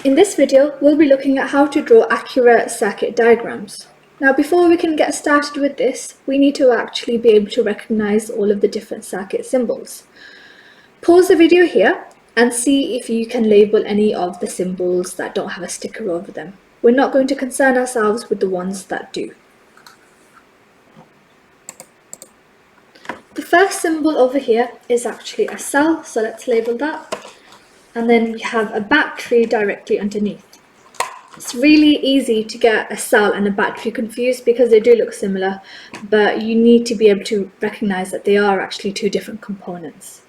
In this video, we'll be looking at how to draw accurate circuit diagrams. Now, before we can get started with this, we need to actually be able to recognize all of the different circuit symbols. Pause the video here and see if you can label any of the symbols that don't have a sticker over them. We're not going to concern ourselves with the ones that do. The first symbol over here is actually a cell, so let's label that. And then we have a battery directly underneath. It's really easy to get a cell and a battery confused because they do look similar, but you need to be able to recognize that they are actually two different components.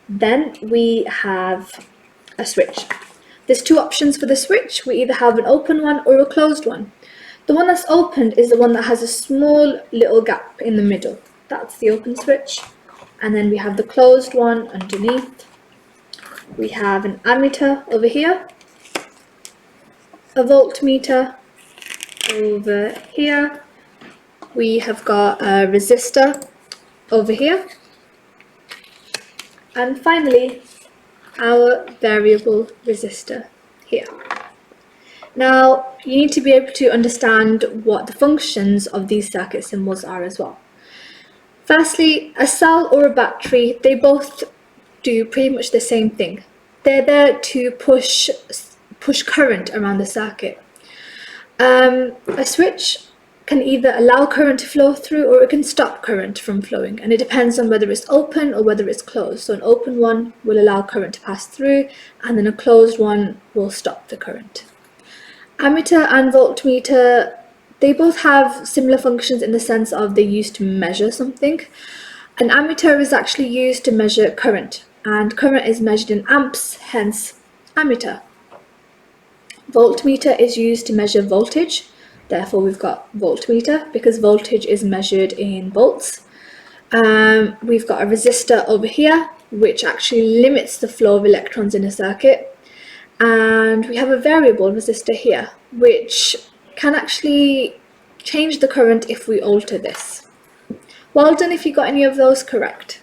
Then we have a switch. There's two options for the switch. We either have an open one or a closed one. The one that's opened is the one that has a small little gap in the middle. That's the open switch. And then we have the closed one underneath. We have an ammeter over here, a voltmeter over here. We have got a resistor over here. And finally, our variable resistor here. Now, you need to be able to understand what the functions of these circuit symbols are as well. Firstly, a cell or a battery, they both do pretty much the same thing. They're there to push current around the circuit. A switch can either allow current to flow through or it can stop current from flowing, and it depends on whether it's open or whether it's closed. So an open one will allow current to pass through, and then a closed one will stop the current. Ammeter and voltmeter, they both have similar functions in the sense of they're used to measure something. An ammeter is actually used to measure current, and current is measured in amps, hence ammeter. Voltmeter is used to measure voltage, therefore we've got voltmeter because voltage is measured in volts. We've got a resistor over here which actually limits the flow of electrons in a circuit, and we have a variable resistor here which can actually change the current if we alter this. Well done if you got any of those correct.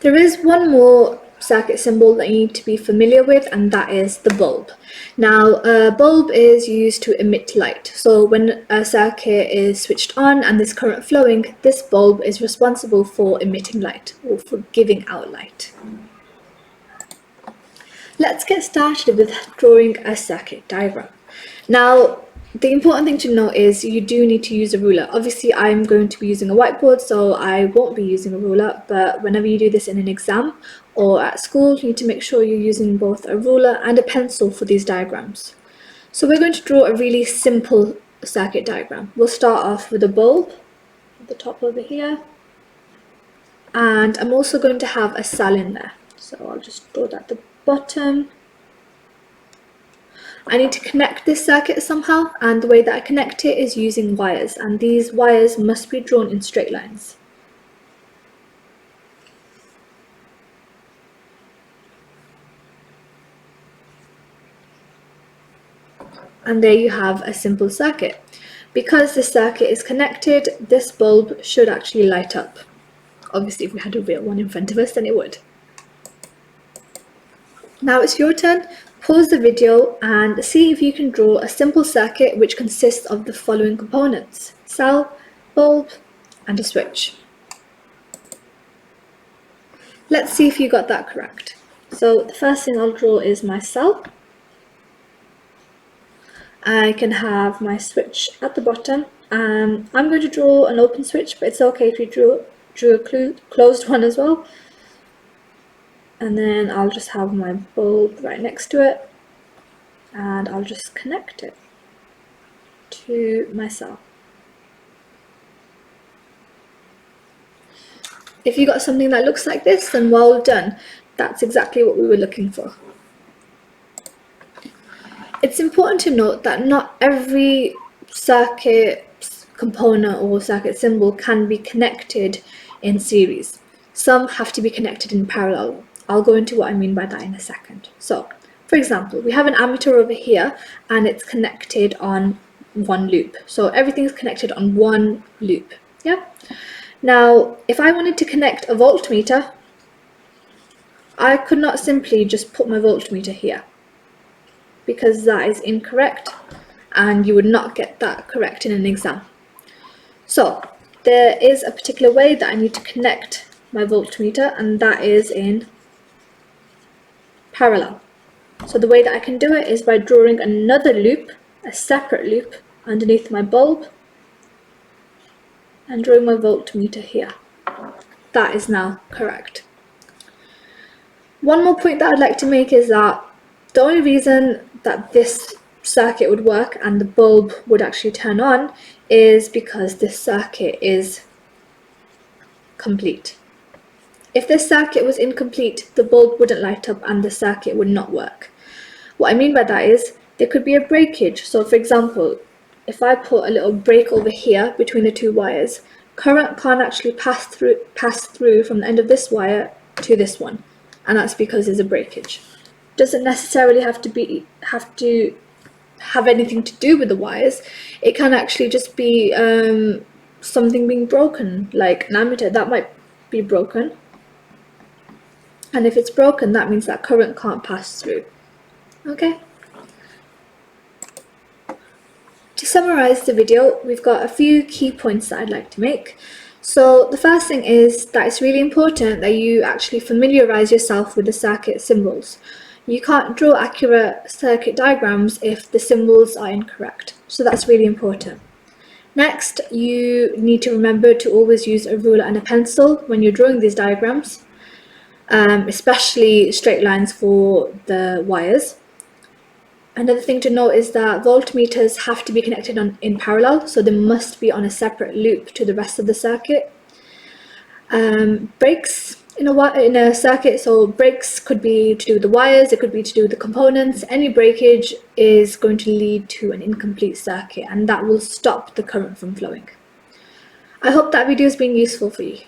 There is one more circuit symbol that you need to be familiar with, and that is the bulb. Now, a bulb is used to emit light. So when a circuit is switched on and there's current flowing, this bulb is responsible for emitting light or for giving out light. Let's get started with drawing a circuit diagram. Now, the important thing to note is you do need to use a ruler. Obviously, I'm going to be using a whiteboard, so I won't be using a ruler, but whenever you do this in an exam or at school, you need to make sure you're using both a ruler and a pencil for these diagrams. So we're going to draw a really simple circuit diagram. We'll start off with a bulb at the top over here, and I'm also going to have a cell in there. So I'll just draw that at the bottom. I need to connect this circuit somehow, and the way that I connect it is using wires, and these wires must be drawn in straight lines. And there you have a simple circuit. Because the circuit is connected, this bulb should actually light up. Obviously, if we had a real one in front of us, then it would. Now it's your turn. Pause the video and see if you can draw a simple circuit which consists of the following components: cell, bulb, and a switch. Let's see if you got that correct. So the first thing I'll draw is my cell. I can have my switch at the bottom. I'm going to draw an open switch, but it's okay if you drew a closed one as well. And then I'll just have my bulb right next to it, and I'll just connect it to my cell. If you got something that looks like this, then well done. That's exactly what we were looking for. It's important to note that not every circuit component or circuit symbol can be connected in series. Some have to be connected in parallel. I'll go into what I mean by that in a second. So, for example, we have an ammeter over here and it's connected on one loop. So everything's connected on one loop. Yeah. Now, if I wanted to connect a voltmeter, I could not simply just put my voltmeter here, because that is incorrect and you would not get that correct in an exam. So there is a particular way that I need to connect my voltmeter, and that is in parallel. So the way that I can do it is by drawing another loop, a separate loop underneath my bulb, and drawing my voltmeter here. That is now correct. One more point that I'd like to make is that the only reason that this circuit would work and the bulb would actually turn on is because this circuit is complete. If this circuit was incomplete, the bulb wouldn't light up and the circuit would not work. What I mean by that is there could be a breakage. So for example, if I put a little break over here between the two wires, current can't actually pass through from the end of this wire to this one, and that's because there's a breakage. Doesn't necessarily have to have anything to do with the wires. It can actually just be something being broken, like an ammeter that might be broken, and if it's broken, that means that current can't pass through. Okay. To summarize the video, we've got a few key points that I'd like to make. So the first thing is that it's really important that you actually familiarize yourself with the circuit symbols. You can't draw accurate circuit diagrams if the symbols are incorrect. So that's really important. Next, you need to remember to always use a ruler and a pencil when you're drawing these diagrams, especially straight lines for the wires. Another thing to note is that voltmeters have to be connected in parallel, so they must be on a separate loop to the rest of the circuit. Breaks in a circuit, so breaks could be to do with the wires, it could be to do with the components. Any breakage is going to lead to an incomplete circuit, and that will stop the current from flowing. I hope that video has been useful for you.